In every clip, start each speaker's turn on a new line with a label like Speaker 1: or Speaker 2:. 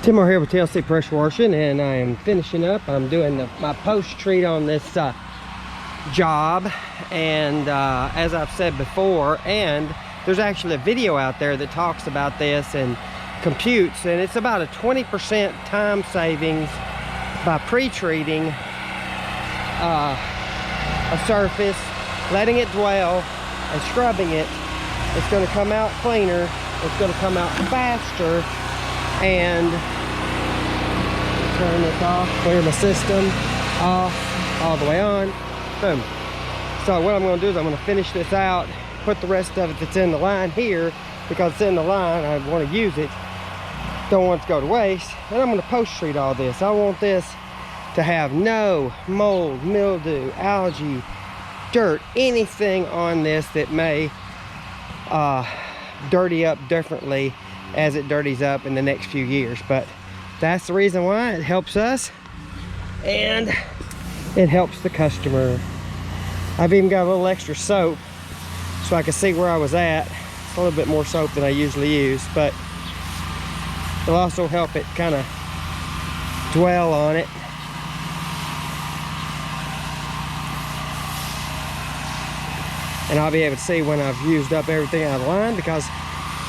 Speaker 1: Tim here with TLC Pressure Washing, and I am finishing up. I'm doing my post treat on this job, and as I've said before, and there's actually a video out there that talks about this and computes, and it's about a 20% time savings by pre-treating a surface, letting it dwell, and scrubbing it. It's going to come out cleaner, it's going to come out faster, and turn this off, clear my system off, all the way on, boom. So what I'm going to do is I'm going to finish this out, put the rest of it that's in the line here, because it's in the line, I want to use it, don't want it to go to waste, and I'm going to post treat all this. I want this to have no mold, mildew, algae, dirt, anything on this that may dirty up differently as it dirties up in the next few years. But that's the reason why. It helps us and it helps the customer. I've even got a little extra soap so I can see where I was at. It's a little bit more soap than I usually use, but it'll also help it kind of dwell on it. And I'll be able to see when I've used up everything out of the line, because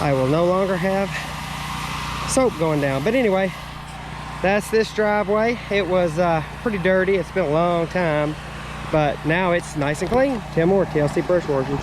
Speaker 1: I will no longer have soap going down. But anyway, that's this driveway. It was pretty dirty. It's been a long time, but now it's nice and clean. Tim Moore, TLC Pressure Washing.